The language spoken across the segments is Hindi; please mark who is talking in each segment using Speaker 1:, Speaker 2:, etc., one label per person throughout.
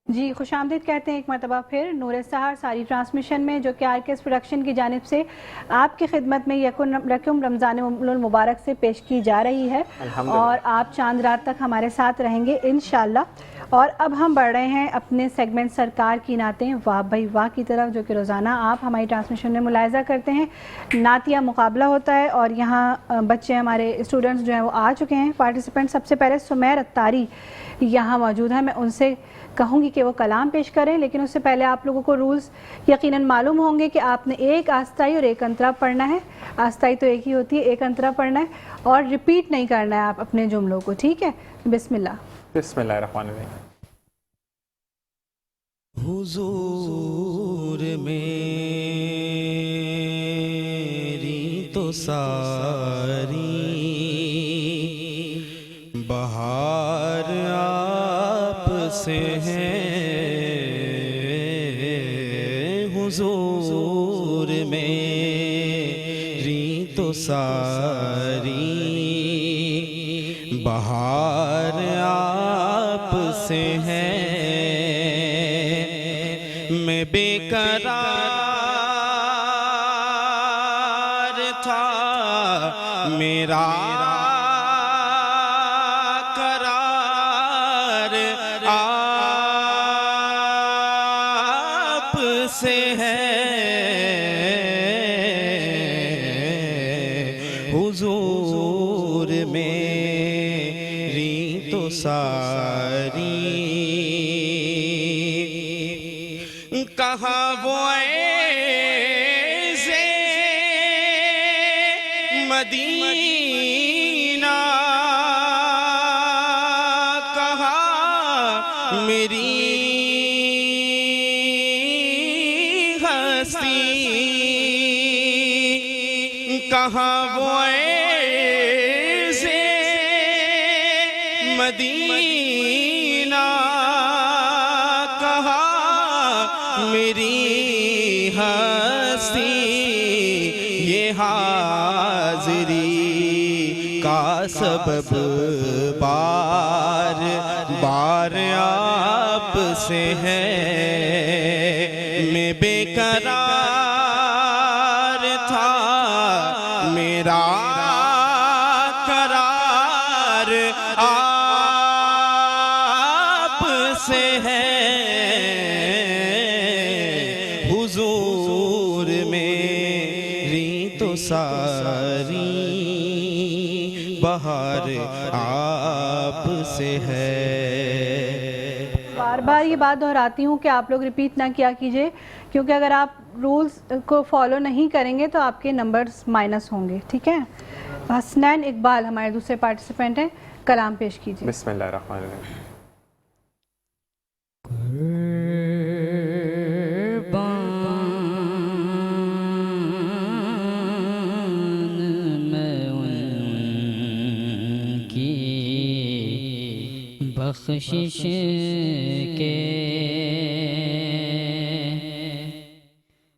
Speaker 1: जी खुशामदीद कहते हैं एक मरतबा फिर नूर सहार सारी ट्रांसमिशन में, जो कि आरकेएस प्रोडक्शन की जानिब से आपकी खिदमत में यकुम रमज़ान मुबारक से पेश की जा रही है और आप चांद रात तक हमारे साथ रहेंगे इंशाअल्लाह। और अब हम बढ़ रहे हैं अपने सेगमेंट सरकार की नातें वाह भाई वाह की तरफ, जो कि रोज़ाना आप हमारी ट्रांसमिशन में मुलाहिज़ा करते हैं। नातिया मुकाबला होता है और यहाँ बच्चे हमारे स्टूडेंट्स जो हैं वो आ चुके हैं पार्टिसिपेंट। सबसे पहले सुमैर अत्तारी यहाँ मौजूद है, मैं उनसे कहूँगी कि वो कलाम पेश करें, लेकिन उससे पहले आप लोगों को रूल्स यकीनन मालूम होंगे कि आपने एक आस्ताई और एक अंतरा पढ़ना है। आस्ताई तो एक ही होती है, एक अंतरा पढ़ना है और रिपीट नहीं करना है आप अपने जुमलों को, ठीक है। बिस्मिल्लाह।
Speaker 2: बिस्मिल्लाहिर्रहमानिर्रहीम। हुजूर मेरी तो सारी बहार आप से है, हुजूर मेरी तो सारी बहार आप से है। मैं बेकरार था, मेरा करार आप से है, हुजूर मेरी तो सारी। कहाँ वो ऐसे मदीना, कहाँ मेरी हस्ती, कहाँ वो ऐसे मदीना, मेरी हस्ती। ये हाज़िरी का सबब बार बार आप से है। मैं बेकरार था, मेरा करार आप से है, हुजूर मेरी तो सारी बहार आप से है।
Speaker 1: बार बार ये बात दोहराती हूँ कि आप लोग रिपीट ना किया कीजिए, क्योंकि अगर आप रूल्स को फॉलो नहीं करेंगे तो आपके नंबर्स माइनस होंगे, ठीक है। हसनैन इकबाल हमारे दूसरे पार्टिसिपेंट हैं, कलाम पेश कीजिए।
Speaker 2: बिस्मिल्लाहिर्रहमानिर्रहीम।
Speaker 3: बख्शिश के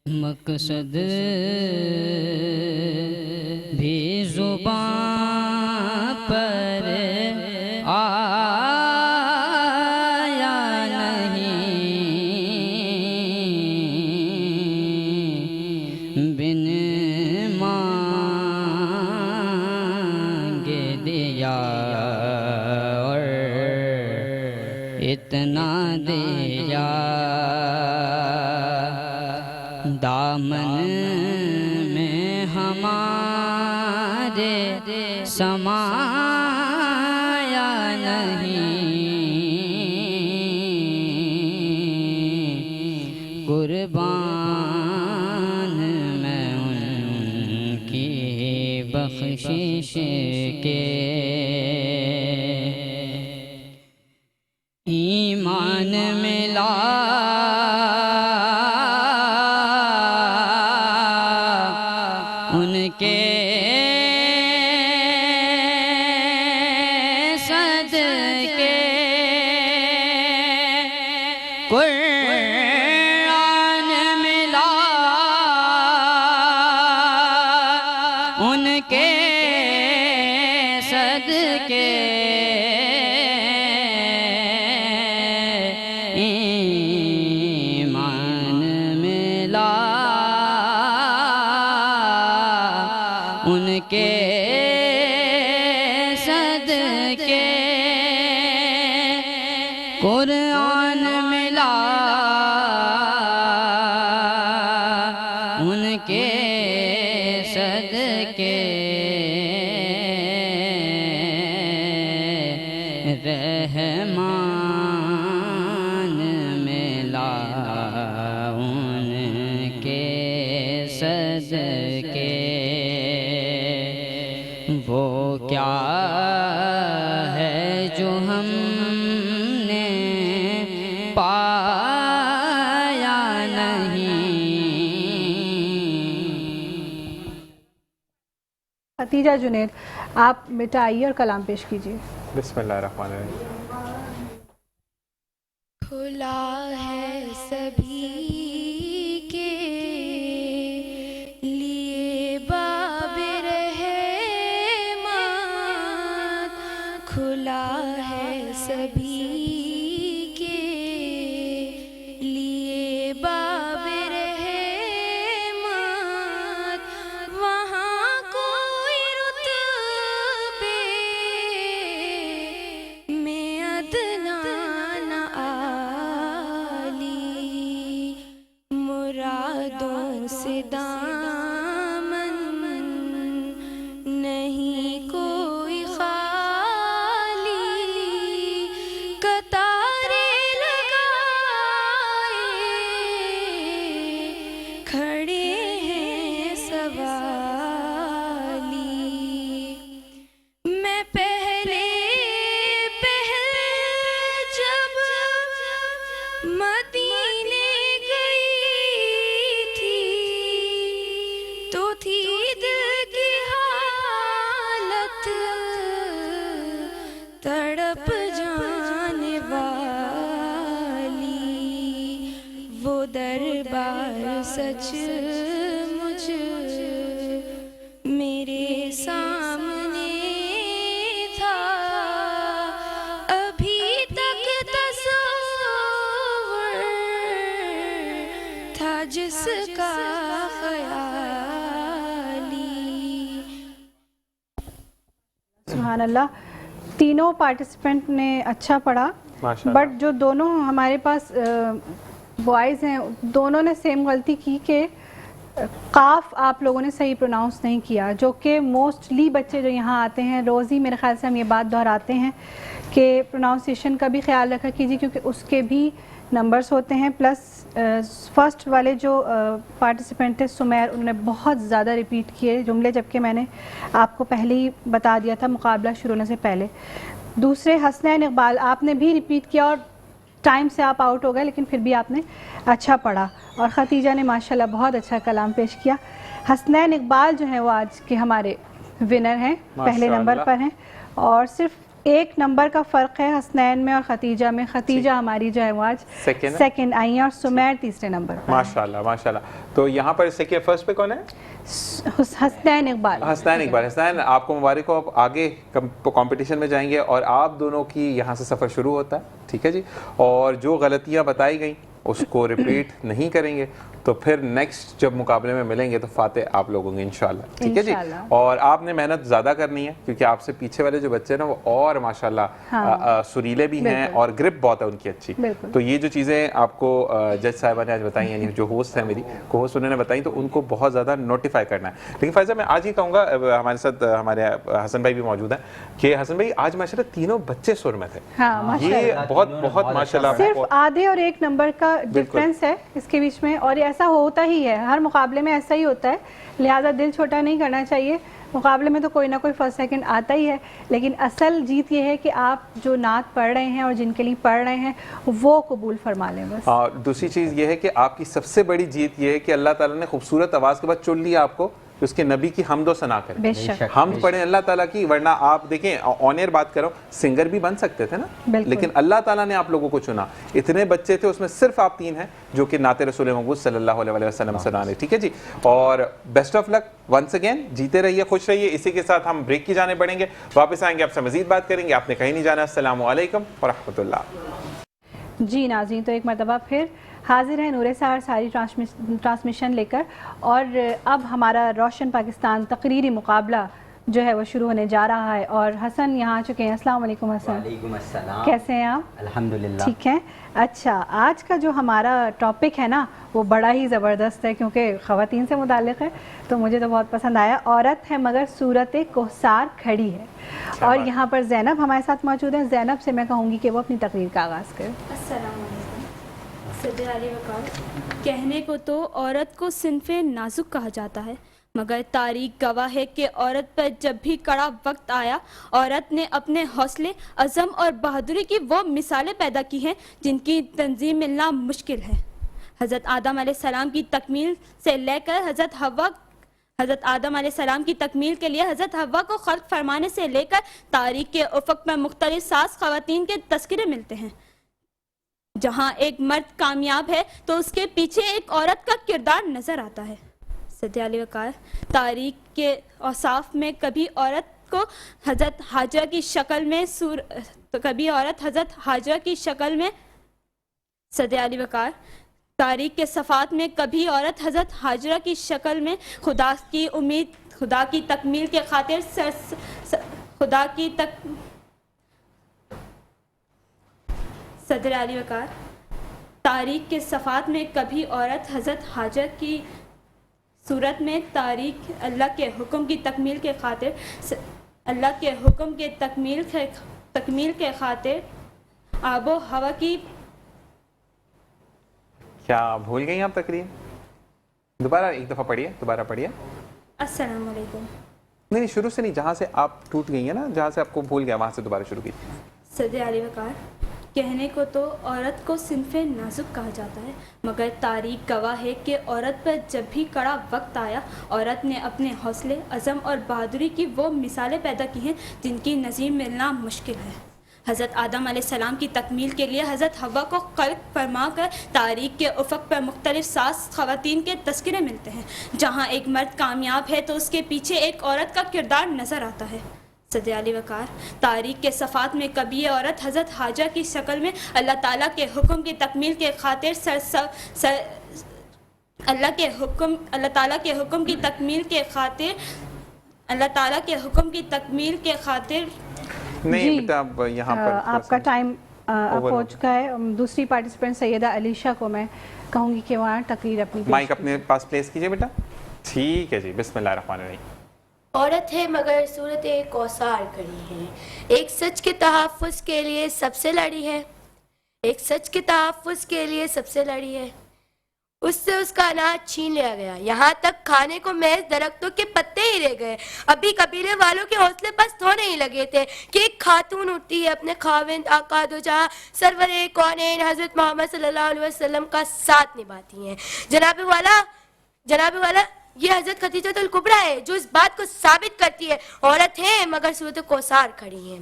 Speaker 3: मकसद भी ज़ुबान पर आया नहीं, बिन मांगे दिया इतना दिया, दामन में हमारे समाया नहीं, कुर्बान मैं उनकी बख्शिश के। ईमान मिला उनके सदके, कुरान मिला उनके सदके, उनके सदके कुरान मिला, उनके सदके रहमान मिला, उनके सदके। वो क्या है जो हमने पाया नहीं।
Speaker 1: खतीजा जुनैद, आप मिटाइए और कलाम पेश कीजिए।
Speaker 4: बिस्मिल्लाहिर्रहमानिर्रहीम।
Speaker 5: खुला है सभी के लिए बाब रहमत, खुला है सभी के लिए बाब रहमत। वहाँ कोई रुतबे में अदना न आली, मुरादों से दामन नहीं कोई खाली। कतारे लगाए खड़े हैं सवाली। मैं पहले जब मदीने गई थी तो थी दिल की हालत तड़प जाने वाली। वो दरबार सच मुझ मेरे सामने था, अभी तक तस्वुर था जिसका ख्याली।
Speaker 1: सुभान अल्लाह, तीनों पार्टिसिपेंट ने अच्छा पढ़ा,
Speaker 4: माशाअल्लाह।
Speaker 1: बट जो दोनों हमारे पास बॉयज़ हैं दोनों ने सेम गलती की कि काफ आप लोगों ने सही प्रोनाउंस नहीं किया, जो कि मोस्टली बच्चे जो यहाँ आते हैं रोज़ ही मेरे ख्याल से हम ये बात दोहराते हैं कि प्रोनाउंसिएशन का भी ख्याल रखा कीजिए, क्योंकि उसके भी नंबर्स होते हैं। प्लस फर्स्ट वाले जो पार्टिसिपेंट थे सुमैर, उन्होंने बहुत ज़्यादा रिपीट किए जुमले, जबकि मैंने आपको पहले ही बता दिया था मुकाबला शुरू होने से पहले। दूसरे हसनैन इकबाल, आपने भी रिपीट किया और टाइम से आप आउट हो गए, लेकिन फिर भी आपने अच्छा पढ़ा। और खतीजा ने माशाल्लाह बहुत अच्छा कलाम पेश किया। हसनैन इकबाल जो है वो आज के हमारे विनर हैं, पहले नंबर पर हैं, और सिर्फ एक नंबर का फ़र्क है हसनैन में और खतीजा में। खतीजा हमारी जो है वो आज सेकंड आई हैं और सुमैर तीसरे नंबर पर।
Speaker 4: माशाल्लाह माशाल्लाह। तो यहाँ पर सेकंड फर्स्ट पे कौन है?
Speaker 1: हसनैन इकबाल।
Speaker 4: हसनैन इकबाल। हसनैन, आपको मुबारक हो, आप आगे कंपटीशन में जाएंगे और आप दोनों की यहाँ से सफ़र शुरू होता है, ठीक है जी। और जो गलतियाँ बताई गई उसको रिपीट नहीं करेंगे, तो फिर नेक्स्ट जब मुकाबले में मिलेंगे तो फाते आप लोग होंगे इंशाल्लाह, ठीक है जी। और आपने मेहनत ज़्यादा करनी है, क्योंकि आपसे पीछे वाले जो बच्चे हैं ना वो और माशाल्लाह सुरीले भी हैं और ग्रिप बहुत है उनकी अच्छी। तो ये जो चीज़ें आपको जज साहिबा ने आज बताई, यानी जो होस्ट है मेरी को होस्ट, उन्होंने बताई, तो उनको बहुत ज़्यादा नोटिफाई करना है। लेकिन फैज़ा, मैं आज ही कहूँगा, हमारे साथ हमारे हसन भाई भी मौजूद हैं, कि हसन भाई आज माशाल्लाह तीनों बच्चे सुर में थे। ये बहुत बहुत माशाल्लाह।
Speaker 1: सिर्फ आधे और एक नंबर का डिफरेंस है इसके बीच में, और ऐसा होता ही है, हर मुकाबले में ऐसा ही होता है, लिहाजा दिल छोटा नहीं करना चाहिए। मुकाबले में तो कोई ना कोई फर्स्ट सेकंड आता ही है, लेकिन असल जीत ये है कि आप जो नात पढ़ रहे हैं और जिनके लिए पढ़ रहे हैं वो कबूल फरमा लें बस।
Speaker 4: और दूसरी चीज़ ये है कि आपकी सबसे बड़ी जीत ये है कि अल्लाह ताला ने खूबसूरत आवाज़ के बाद चुन लिया आपको कि उसके नबी की हमदो सना करें,
Speaker 1: बेशक
Speaker 4: हम पढ़ें अल्लाह ताला की। वरना आप देखें, ऑन एयर बात करो, सिंगर भी बन सकते थे ना, लेकिन अल्लाह ताला ने आप लोगों को चुना। इतने बच्चे थे, उसमें सिर्फ आप 3 हैं जो कि नाते रसूल मक़बूल सल्लल्लाहु अलैहि वसल्लम सुनाने, ठीक है जी। और best of luck once again, जीते रहिए, खुश रहिए। इसी के साथ हम ब्रेक की जाने बढ़ेंगे, वापस आएंगे, आपसे मजीद बात करेंगे। आपने कहीं नहीं जाना। अस्सलामु अलैकुम व रहमतुल्लाह।
Speaker 1: जी नाज़रीन, तो एक मरतबा फिर हाजिर है नूरे सहार सारी ट्रांसमिशन लेकर, और अब हमारा रोशन पाकिस्तान तकरीरी मुकाबला जो है वो शुरू होने जा रहा है और हसन यहाँ आ चुके हैं। अस्सलाम वालेकुम हसन,
Speaker 6: वालेकुम अस्सलाम।
Speaker 1: कैसे हैं आप?
Speaker 6: अल्हम्दुलिल्लाह।
Speaker 1: ठीक है। अच्छा, आज का जो हमारा टॉपिक है ना वो बड़ा ही ज़बरदस्त है क्योंकि ख़वातीन से मुताल्लिक़ है, तो मुझे तो बहुत पसंद आया। औरत है मगर सूरत कोहसार खड़ी है। और यहाँ पर ज़ैनब हमारे साथ मौजूद है। ज़ैनब से मैं कहूँगी कि वो अपनी तकरीर का आगाज़ करें।
Speaker 7: सदर अली वकार, कहने को तो औरत को सिन्फ़े नाजुक कहा जाता है, मगर तारीख गवाह है कि औरत पर जब भी कड़ा वक्त आया, औरत ने अपने हौसले, अज़म और बहादुरी की वो मिसालें पैदा की हैं जिनकी तंजीम मिलना मुश्किल है। हज़रत आदम अलैहिस्सलाम की तकमील से लेकर हज़रत आदम अलैहिस्सलाम की तकमील के लिए हज़रत हव्वा को खल्क़ फरमाने से लेकर तारीख के उफ़क़ में मुख्तलिफ़ सास ख़वातीन के तज़किरे मिलते हैं। जहाँ एक मर्द कामयाब है तो उसके पीछे एक औरत का किरदार नज़र आता है। सदर वकार, तारीख के औसाफ में कभी औरत को हज़रत हाजरा की शक्ल में कभी औरत हज़रत हाजरा की शक्ल में, सदर वकार, तारीख के सफ़ात में कभी औरत हज़रत हाजरा की शक्ल में खुदा की उम्मीद, खुदा की तकमील के खातिर सदर अली वकार, तारीख के सफ़ात में कभी औरत हज़रत हाजर की सूरत में तारीख अल्लाह के हुक्म की तकमील के खातिर, अल्लाह के हुक्म के तकमील के खातिर आबो हवा की।
Speaker 4: क्या भूल गई आप तकरीर? दोबारा एक दफ़ा पढ़िए, दोबारा पढ़िए।
Speaker 7: अस्सलाम वालेकुम।
Speaker 4: नहीं, शुरू से नहीं, जहाँ से आप टूट गई है ना, जहाँ से आपको भूल गया वहाँ से दोबारा शुरू कीजिए।
Speaker 7: सदर अली वकार, कहने को तो औरत को सिन्फ़े नाजुक कहा जाता है, मगर तारीख गवाह है कि औरत पर जब भी कड़ा वक्त आया, औरत ने अपने हौसले, अज़म और बहादुरी की वो मिसालें पैदा की हैं जिनकी नज़ीर मिलना मुश्किल है। हज़रत आदम अलैहिस्सलाम की तकमील के लिए हज़रत हव्वा को खल्क़ फरमा कर तारीख के उफ़क़ पर मुख्तलिफ़ सास ख़वातीन के तज़किरे मिलते हैं। जहाँ एक मर्द कामयाब है तो उसके पीछे एक औरत का किरदार नज़र आता है। सदर अली वकार, तारीख के सफ़ात में कभी ये औरत हज़रत हाजरा की शक्ल में अल्लाह ताला के हुक्म की तकमील के खातिर अल्लाह ताला के हुक्म की तकमील के खातिर
Speaker 4: नहीं बेटा, अब यहाँ पर
Speaker 1: आपका टाइम अब हो चुका है। दूसरी पार्टिसिपेंट सैयदा अलीशा को मैं कहूँगी कि वहाँ तकरीर अपनी
Speaker 4: माइक अपने पास प्लेस कीजिए बेटा। ठीक है जी, बिस्मिल्लाहिर्रहमानिर्रहीम।
Speaker 5: औरत है मगर सूरत कौसार खड़ी है, एक सच के तहफ़्फ़ुज़ के लिए सबसे लड़ी है, एक सच के तहफ़्फ़ुज़ के लिए सबसे लड़ी है। उससे उसका अनाज छीन लिया गया, यहाँ तक खाने को महज दरख्तों के पत्ते ही रह गए। अभी कबीले वालों के हौसले पस्त होने ही लगे थे कि एक खातून उठती है अपने खाविंद आका दो जहां सरवर कौनैन हज़रत मोहम्मद सल्लल्लाहु अलैहि वसल्लम का साथ निभाती हैं। जनाब वाला ये हज़रत खदीजतुल कुबरा है जो इस बात को साबित करती है, औरत है मगर सूरत कौसार खड़ी है।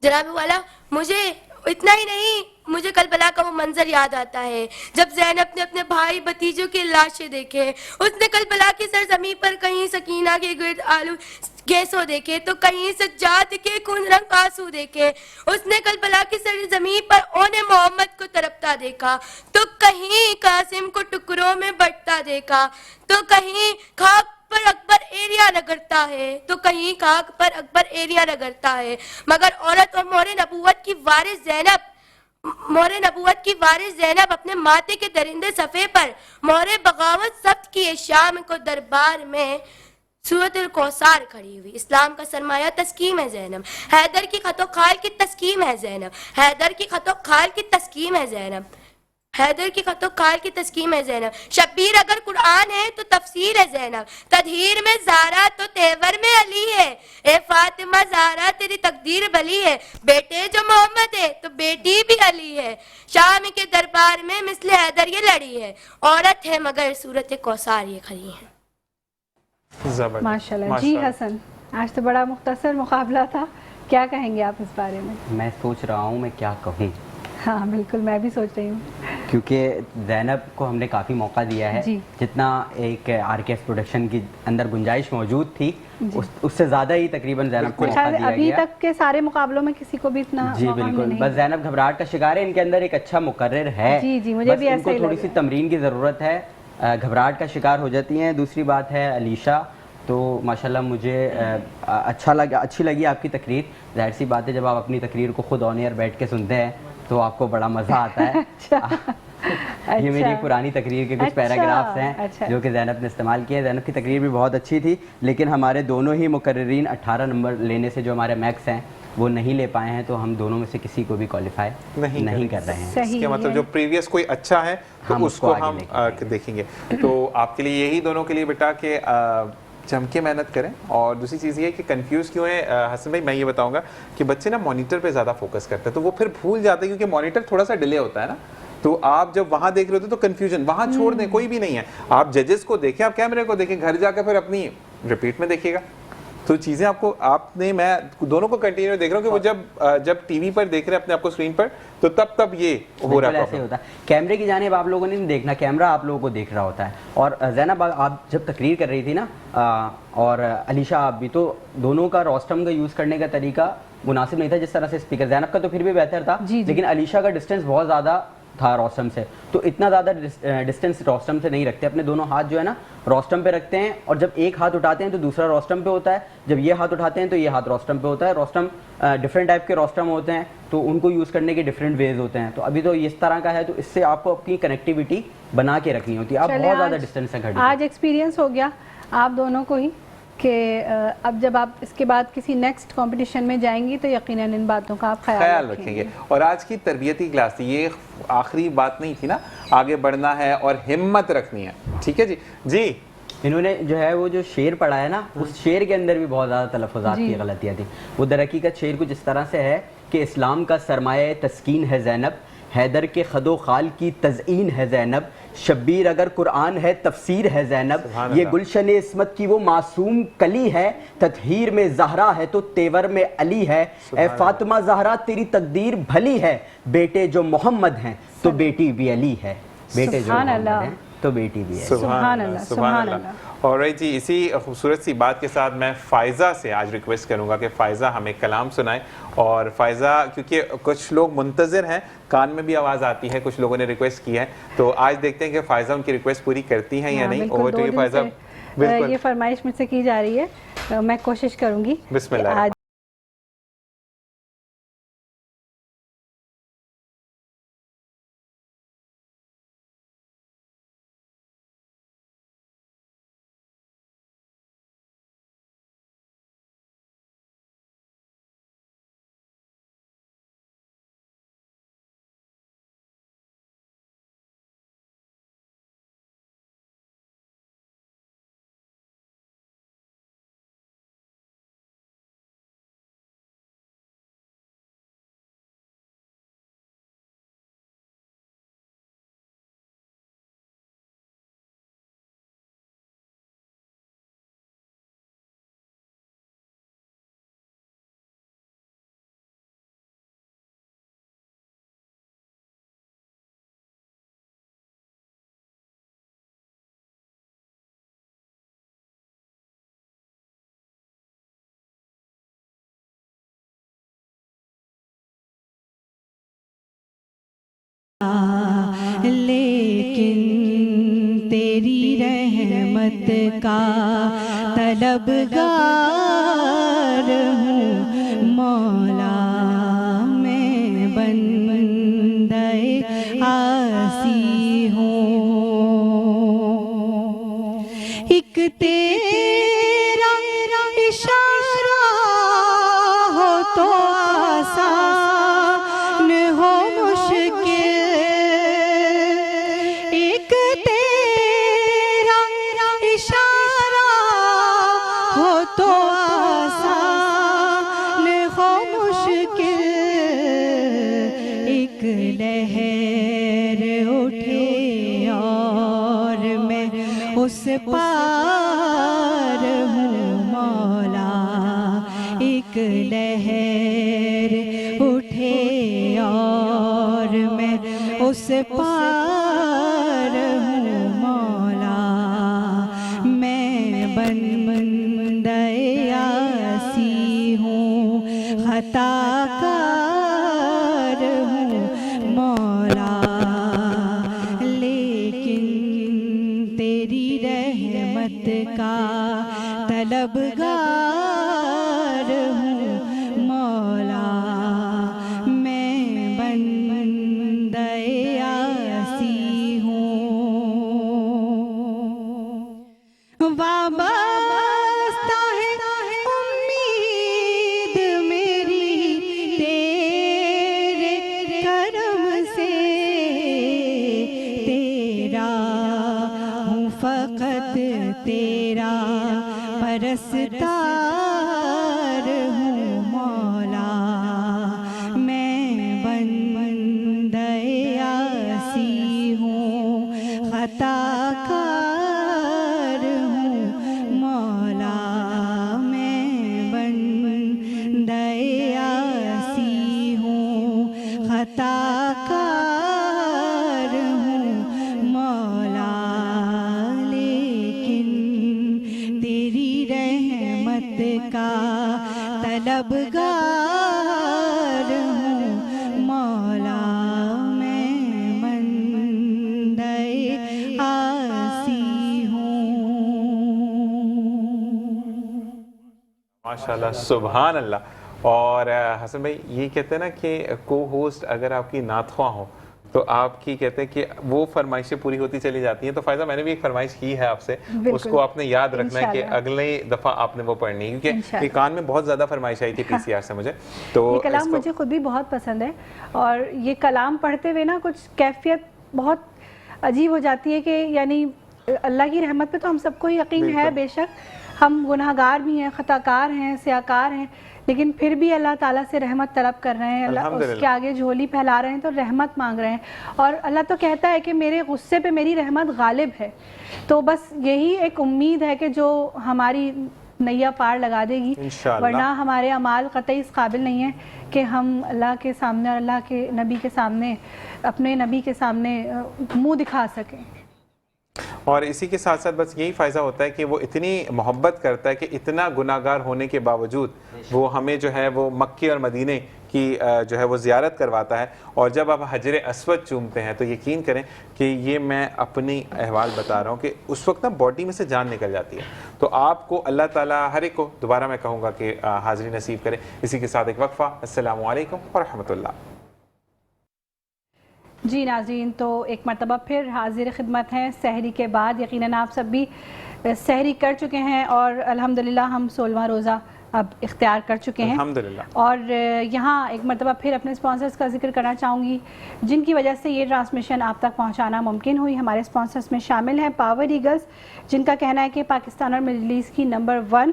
Speaker 5: जनाब वाला, मुझे इतना ही नहीं, मुझे करबला का वो मंजर याद आता है जब ज़ैनब ने अपने भाई भतीजों की लाशें देखे। उसने करबला की सरजमीन पर कहीं सकीना के गिर्द आलू गैसों देखे तो कहीं सज्जाद के खून रंग आंसू देखे। उसने करबला की सरजमीन पर ओने मोहम्मद को तड़पता देखा तो कहीं कासिम को टुकड़ों में बंटता देखा, तो कहीं खाक पर अकबर एरिया रगड़ता है, तो कहीं खाक पर अकबर एरिया रगड़ता है। मगर औरत और मोरे नबूवत की वारिस ज़ैनब अपने माथे के दरिंदे सफ़े पर मोरे बगावत सब्त किए शाम को दरबार में सूरत कौसार खड़ी हुई। इस्लाम का सरमाया तस्कीम है ज़ैनब, हैदर की खतो खाल की तस्कीम है ज़ैनब, हैदर की खतो खाल की तस्कीम है ज़ैनब, हैदर की खतो खाल की तस्कीम है ज़ैनब। शब्बीर अगर कुरान है तो तफसीर है ज़ैनब, तदहीर में ज़ारा तो तेवर में अली है। ए फातिमा ज़ारा तेरी तकदीर भली है, बेटे जो मोहम्मद है तो बेटी भी अली है। शाम के दरबार में मिसले हैदर ये लड़ी है, औरत है मगर सूरत कौसार ये खड़ी है।
Speaker 1: माशाल्लाह जी। हसन, आज तो बड़ा मुख्तसर मुकाबला था, क्या कहेंगे आप इस बारे में?
Speaker 6: मैं सोच रहा हूँ मैं क्या कहूँ।
Speaker 1: हाँ बिल्कुल, मैं भी सोच रही हूँ
Speaker 6: क्योंकि ज़ैनब को हमने काफ़ी मौका दिया है, जितना एक आरकेएस प्रोडक्शन की अंदर गुंजाइश मौजूद थी उससे ज़्यादा ही तकरीबन ज़ैनब को मौका दिया
Speaker 1: अभी
Speaker 6: गया।
Speaker 1: तक के सारे मुकाबलों में किसी को भी इतना
Speaker 6: जी बिल्कुल, बस ज़ैनब घबराहट का शिकार है, इनके अंदर एक अच्छा मुकर्रिर है।
Speaker 1: जी मुझे भी ऐसा ही
Speaker 6: थोड़ी सी तमरीन की ज़रूरत है, घबराहट का शिकार हो जाती हैं। दूसरी बात है अलीशा, तो माशाल्लाह मुझे अच्छी लगी आपकी तकरीर। जाहिर सी बात है जब आप अपनी तकरीर को खुद ऑन एयर बैठ के सुनते हैं तो आपको बड़ा मज़ा आता है। ये मेरी पुरानी तकरीर के कुछ पैराग्राफ्स हैं जो कि ज़ैनब ने इस्तेमाल किए। ज़ैनब की तकरीर भी बहुत अच्छी थी, लेकिन हमारे दोनों ही मुकर्रिरीन 18 नंबर लेने से जो हमारे मैक्स हैं वो नहीं ले पाए हैं, तो हम दोनों में से किसी को भी क्वालिफाई नहीं कर रहे हैं।
Speaker 4: इसका मतलब जो प्रीवियस कोई अच्छा है तो उसको हम देखेंगे। तो आपके लिए यही दोनों के लिए बेटा कि जम के मेहनत करें। और दूसरी चीज़ ये है कि कंफ्यूज क्यों है हसन भाई, मैं ये बताऊंगा कि बच्चे ना मॉनिटर पे ज़्यादा फोकस करते हैं तो वो फिर भूल जाते हैं, क्योंकि मॉनिटर थोड़ा सा डिले होता है ना। तो आप जब वहां देख रहे होते तो कंफ्यूजन वहां छोड़ दें, कोई भी नहीं है। आप जजेस को देखें, आप कैमरे को देखें, घर जाकर फिर अपनी रिपीट में देखिएगा। तो चीज़ें आपने मैं दोनों को कंटिन्यू देख रहा हूँ कि वो जब टीवी पर देख रहे हैं अपने आपको स्क्रीन पर, तो तब ये हो रहा है।
Speaker 6: ऐसे होता है, कैमरे की जानिब आप लोगों ने नहीं देखना, कैमरा आप लोगों को देख रहा होता है। और ज़ैनब आप जब तकरीर कर रही थी ना, और अलीशा आप भी, तो दोनों का रोस्टम का यूज़ करने का तरीका मुनासिब नहीं था जिस तरह से स्पीकर। ज़ैनब का तो फिर भी बेहतर था, लेकिन अलीशा का डिस्टेंस बहुत ज़्यादा था रोस्टम से, तो इतना ज़्यादा डिस्टेंस रोस्टम से नहीं रखते। अपने दोनों हाथ जो है ना रोस्टम पे रखते हैं, और जब एक हाथ उठाते हैं तो दूसरा रोस्टम पे होता है, जब ये हाथ उठाते हैं तो ये हाथ रोस्टम पे होता है। रोस्टम डिफरेंट टाइप के रोस्टम होते हैं, तो उनको यूज़ करने के डिफरेंट वेज होते हैं। तो अभी तो इस तरह का है, तो इससे आपको अपनी कनेक्टिविटी बना के रखनी होती है। आप बहुत ज़्यादा डिस्टेंस से खड़े,
Speaker 1: आज एक्सपीरियंस हो गया आप दोनों को ही कि अब जब आप इसके बाद किसी नेक्स्ट कंपटीशन में जाएंगी तो यकीनन इन बातों का आप ख्याल रखेंगे।
Speaker 4: और आज की तरबियती क्लास थी, ये आखिरी बात नहीं थी ना, आगे बढ़ना है और हिम्मत रखनी है। ठीक है जी।
Speaker 6: इन्होंने जो है वो जो शेर पढ़ा है ना, उस शेर के अंदर भी बहुत ज़्यादा तलफ़ुज़ात की गलतियाँ थी। वो दरहकीकत शेर कुछ इस तरह से है कि इस्लाम का सरमाया तस्कीन है ज़ैनब, हैदर के खदो खाल की तज़ईन है ज़ैनब, शब्बीर अगर कुरान है तफसीर है ज़ैनब, ये गुलशन इस्मत की वो मासूम कली है, ततहीर में ज़हरा है तो तेवर में अली है, ए फातिमा ज़हरा तेरी तकदीर भली है, बेटे जो मोहम्मद हैं तो बेटी भी अली है, बेटे जो मोहम्मद हैं तो बेटी भी है।
Speaker 1: सुभान अल्लाह, सुभान अल्लाह।
Speaker 4: और राइट जी, इसी खूबसूरत सी बात के साथ मैं फ़ायज़ा से आज रिक्वेस्ट करूंगा कि फ़ायज़ा हमें कलाम सुनाए। और फ़ायज़ा, क्योंकि कुछ लोग मुंतज़िर हैं, कान में भी आवाज़ आती है, कुछ लोगों ने रिक्वेस्ट की है, तो आज देखते हैं कि फ़ायज़ा उनकी रिक्वेस्ट पूरी करती हैं या नहीं। Over to you Faiza.
Speaker 1: ये फरमाइश मुझसे की जा रही है, मैं कोशिश करूंगी।
Speaker 4: बिस्मिल्लाह।
Speaker 8: लेकिन तेरी रहमत का तलबगार हूँ मौला, मैं बंदे आसी हूँ। एक तेरा इशारा हो तो आसान हो मुश्किल, एक तेरा इशारा हो तो आसान हो मुश्किल, एक लहर उठे और मैं उस पार हूँ मौला, एक लहर उठे और मैं उस पार हूँ मौला, मैं बंदे आसी हूँ, खताकार हूँ मौला, लेकिन तेरी रहमत का वाबस्ता है उम्मीद मेरी तेरे करम से, तेरा हूँ फ़क़त तेरा परस्तार हूँ मौला, मैं बंदे आसी हूँ खताकार हूँ मौला, मैं बंदे आसी हूँ खताकार हूँ मौला, लेकिन तेरी रहमत का तलबगार हूँ मौला, मैं बंदे आसी हूँ।
Speaker 4: माशाल्लाह, सुभान अल्लाह। और हसन भाई ये कहते हैं ना कि को होस्ट अगर आपकी नातख्वां हो तो आपकी कहते हैं कि वो फरमाइशें पूरी होती चली जाती हैं। तो फायदा मैंने भी एक फरमाइश की है आपसे, उसको आपने याद रखना है कि अगले दफ़ा आपने वो पढ़नी है, क्योंकि ये कान में बहुत ज़्यादा फरमाइश आई थी पीसीआर से मुझे। तो
Speaker 1: ये कलाम मुझे खुद भी बहुत पसंद है और ये कलाम पढ़ते हुए ना कुछ कैफियत बहुत अजीब हो जाती है कि यानी अल्लाह की रहमत पे तो हम सबको यकीन है, बेशक हम गुनाहगार भी हैं, खताकार हैं, स्याकार हैं, लेकिन फिर भी अल्लाह ताला से रहमत तलब कर रहे हैं, अल्लाह उसके आगे झोली फैला रहे हैं तो रहमत मांग रहे हैं। और अल्लाह तो कहता है कि मेरे गुस्से पे मेरी रहमत गालिब है। तो बस यही एक उम्मीद है कि जो हमारी नैया पार लगा देगी, वरना हमारे अमाल कतई इस काबिल नहीं है कि हम अल्लाह के सामने और अल्लाह के नबी के सामने, अपने नबी के सामने मुँह दिखा सकें।
Speaker 4: और इसी के साथ साथ बस यही फ़ायदा होता है कि वो इतनी मोहब्बत करता है कि इतना गुनाहगार होने के बावजूद वो हमें जो है वो मक्के और मदीने की जो है वो ज़ियारत करवाता है। और जब आप हजर अस्वद चूमते हैं तो यकीन करें कि ये मैं अपनी अहवाल बता रहा हूँ कि उस वक्त ना बॉडी में से जान निकल जाती है। तो आपको अल्लाह ताला हर एक को दोबारा मैं कहूँगा कि हाज़िरी नसीब करे। इसी के साथ एक वक्फ़ा। अस्सलामु अलैकुम व रहमतुल्लाह।
Speaker 1: जी नाज़रीन, तो एक मरतबा फिर हाजिर खिदमत हैं सहरी के बाद। यकीनन आप सब भी सहरी कर चुके हैं और अल्हम्दुलिल्लाह हम 16वां रोज़ा अब इख्तियार कर चुके हैं
Speaker 4: अल्हम्दुलिल्लाह।
Speaker 1: और यहाँ एक मरतबा फिर अपने स्पॉन्सर्स का जिक्र करना चाहूँगी जिनकी वजह से ये ट्रांसमिशन आप तक पहुँचाना मुमकिन हुई। हमारे स्पॉन्सर्स में शामिल हैं पावर ईगल्स, जिनका कहना है कि पाकिस्तान और मिडल ईस्ट की नंबर 1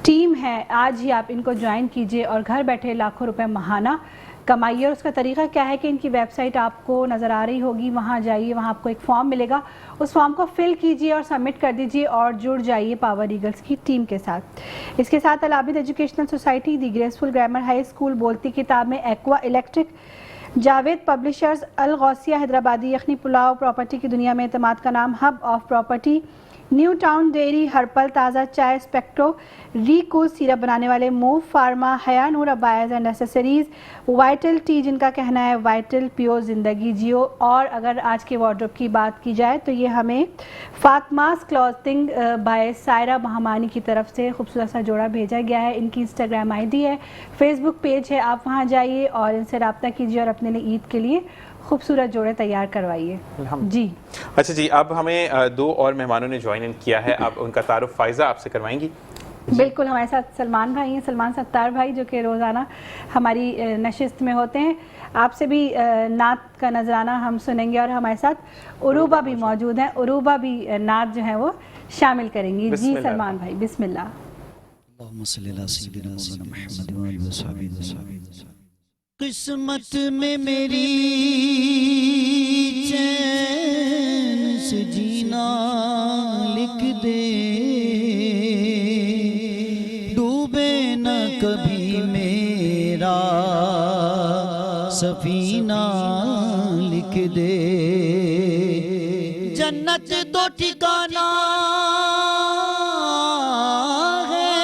Speaker 1: टीम है। आज ही आप इनको ज्वाइन कीजिए और घर बैठे लाखों रुपए माहाना कमाइए। और उसका तरीका क्या है कि इनकी वेबसाइट आपको नज़र आ रही होगी, वहाँ जाइए, वहाँ आपको एक फॉर्म मिलेगा, उस फॉर्म को फिल कीजिए और सबमिट कर दीजिए और जुड़ जाइए पावर ईगल्स की टीम के साथ। इसके साथ Al Abid educational society, the graceful grammar high school, बोलती किताब में aqua electric, Javed publishers, Al Gausia Hyderabadi yakhni pulao, property की दुनिया में एतमाद का नाम, hub of property, new town dairy, हर्पल ताज़ा चाय, स्पेक्ट्रो, रीकूल सिरप बनाने वाले मूव फार्मा, हया नूर अबायज एंड एसेसरीज़, वाइटल टी जिनका कहना है वाइटल प्योर ज़िंदगी जियो। और अगर आज के वार्डरोब की बात की जाए तो ये हमें फातमास क्लॉथिंग बाय सायरा महामानी की तरफ से खूबसूरत सा जोड़ा भेजा गया है। इनकी इंस्टाग्राम आईडी है, फेसबुक पेज है, आप वहाँ जाइए और इनसे रब्ता कीजिए और अपने लिए ईद के लिए खूबसूरत जोड़े तैयार करवाइए। जी
Speaker 4: अच्छा जी, अब हमें 2 और मेहमानों ने ज्वाइन इन किया है, अब उनका तारुफ फ़ायज़ा आपसे करवाएंगी।
Speaker 1: बिल्कुल, हमारे साथ सलमान भाई हैं, सलमान सत्तार भाई, जो कि रोज़ाना हमारी नशिस्त में होते हैं। आपसे भी नात का नजराना हम सुनेंगे और हमारे साथ उरूबा भी मौजूद हैं, उरूबा भी नात जो है वो शामिल करेंगी। जी सलमान भाई, बिस्मिल्लाह।
Speaker 2: किस्मत में मेरी चैन से जीना लिख दे, डूबे न कभी मेरा सफीना लिख दे, जन्नत तो ठिकाना है,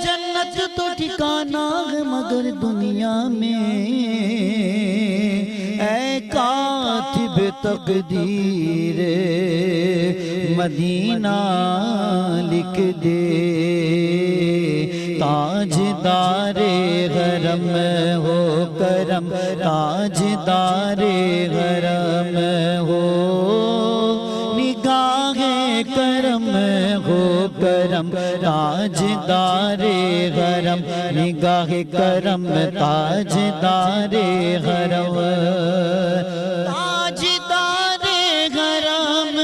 Speaker 2: जन्नत तो ठिकाना है, मगर दुनिया में ऐ कातिब तकदीर मदीना लिख दे, ताजदारे गरम हो करम, ताजदारे गरम हो निगाहे करम ताजदारे गरम निगाह करम ताजदारे गरम ताजदारे गरम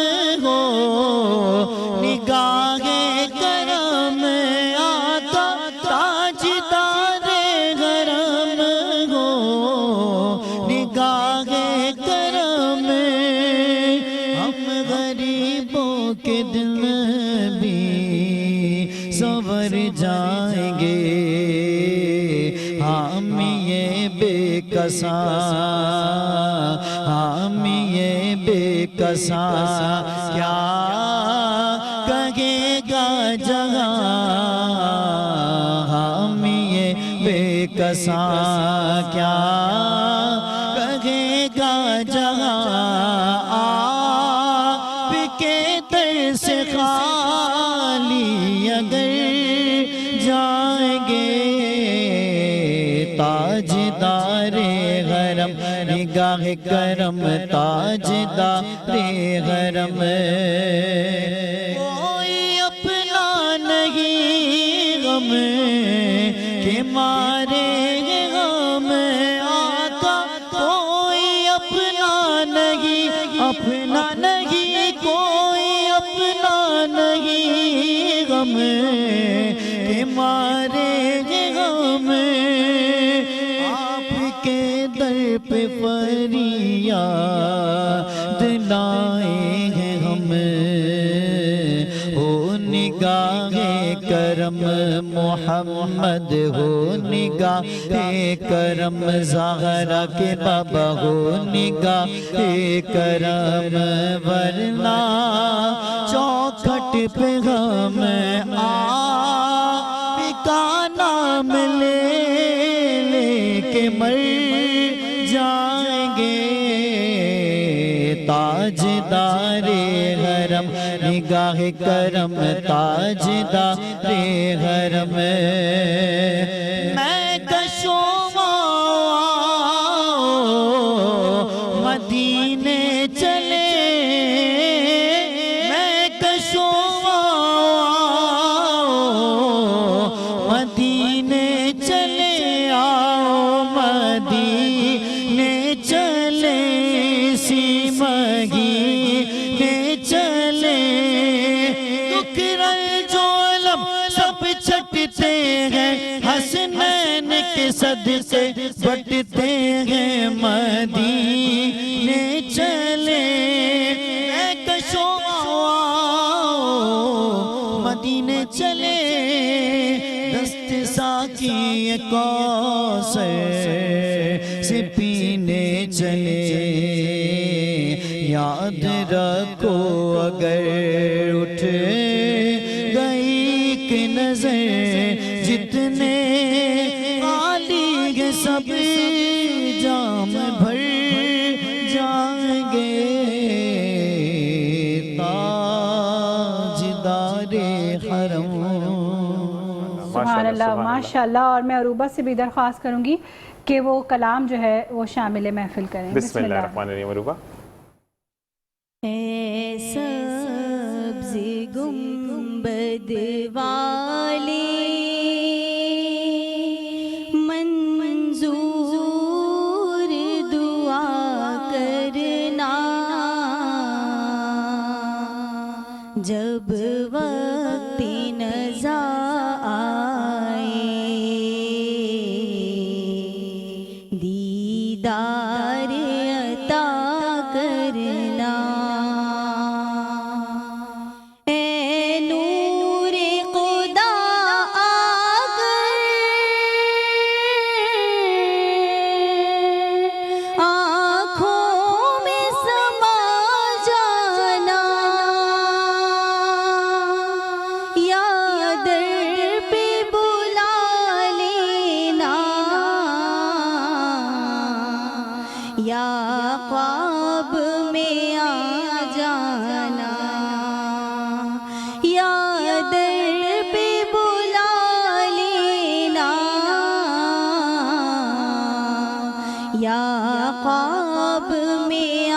Speaker 2: हो निगाह करम आका ताजदारे गरम हो निगाह करम हम गरीबों के दिल भी सवर जाएंगे हम ये बेकसा हम ये बेकसा क्या कहेगा जहां हम ये बेकसा क्या कहेगा जहां आपके दर से खाली अगर जाएंगे ताजदारे गरम निगाह करम ताजदारे गरम कोई अपना नहीं गम के मारे गम आका कोई अपना नहीं कोई अपना नहीं गम के मारे गम आपके दर पे फरियाद लाए हम हो निगाहे करम मोहम्मद हो निगाहे करम ज़हरा के बाबा हो निगाहे करम वरना चौखट पे हम आपका नाम लेके मर जाएंगे ताजदारे गरम निगाह करम ताजदारे गरम मैं कशों मदीने चले मैं कशों मदीने चले आओ मदीने चले सी महीने चले दुखरल जोलम सब छटते हैं हसनैन के सदके बटते हैं मदीने चले कशो मदीने चले दस्त साकी कौसर से पीने चले याद रखो अगर उठ गई कि नजर जितने आली है सब जाम भर जाएंगे ताजदारे हरम।
Speaker 1: सुभान अल्लाह माशाल्लाह। और मैं अरूबा से भी दरख्वास्त करूंगी कि वो कलाम जो है वो शामिल महफिल करें।
Speaker 4: बिस्मिल्लाहिर्रहमानिर्रहीम। अरूबा
Speaker 8: सब्ज़ गुंबद वाले मंजूर दुआ करना जब वक्त नज़ा आए दीदार अता करना या ख्वाब में आ जाना या दिल पे बुला लेना या ख्वाब में आ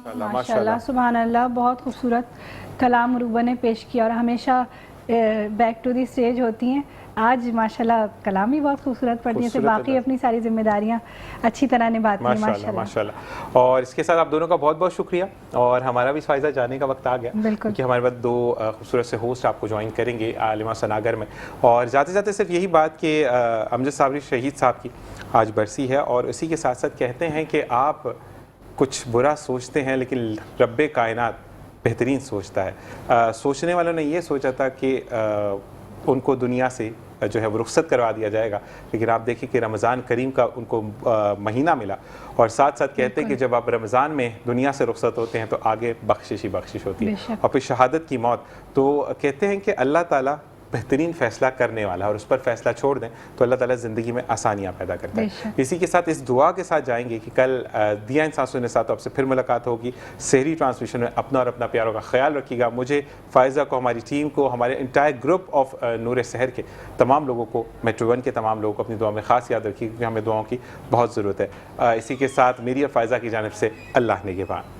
Speaker 1: माशाल्लाह, सुभान अल्लाह, बहुत खूबसूरत कलाम रूबा ने पेश किया और हमेशा बैक टू दी स्टेज होती हैं। आज माशाल्लाह कलाम भी बहुत खूबसूरत पढ़ने से बाकी अपनी सारी जिम्मेदारियां अच्छी तरह निभाती हैं
Speaker 4: माशाल्लाह माशाल्लाह। और इसके साथ आप दोनों का बहुत बहुत शुक्रिया, और हमारा भी फायदा जाने का वक्त आ गया क्योंकि हमारे पास दो खूबसूरत से होस्ट आपको ज्वाइन करेंगे आलिमा सनागर में। और जाते जाते सिर्फ यही बात कि अमजद साबरी शहीद साहब की आज बरसी है, और इसी के साथ साथ कहते हैं कि आप कुछ बुरा सोचते हैं लेकिन रब्बे कायनात बेहतरीन सोचता है। सोचने वालों ने ये सोचा था कि उनको दुनिया से जो है वो रुखसत करवा दिया जाएगा, लेकिन आप देखिए कि रमज़ान करीम का उनको महीना मिला, और साथ साथ कहते हैं कि जब आप रमज़ान में दुनिया से रुखसत होते हैं तो आगे बख्शिश ही बख्शिश होती है, और फिर शहादत की मौत। तो कहते हैं कि अल्लाह ताला बेहतरीन फ़ैसला करने वाला है, और उस पर फ़ैसला छोड़ दें तो अल्लाह ताला ज़िंदगी में आसानियाँ पैदा करता है। इसी के साथ इस दुआ के साथ जाएंगे कि कल दिया इंसान सुनने साथ आपसे फिर मुलाकात होगी सहरी ट्रांसमिशन में। अपना और अपना प्यारों का ख्याल रखिएगा। मुझे, फ़ायज़ा को, हमारी टीम को, हमारे इंटायर ग्रुप ऑफ नूर सहर के तमाम लोगों को, मेट्रो वन के तमाम लोगों को अपनी दुआ में ख़ास याद रखिए क्योंकि हमें दुआओं की बहुत ज़रूरत है। इसी के साथ मेरी और फ़ायज़ा की जानिब से अल्लाह निगहबान।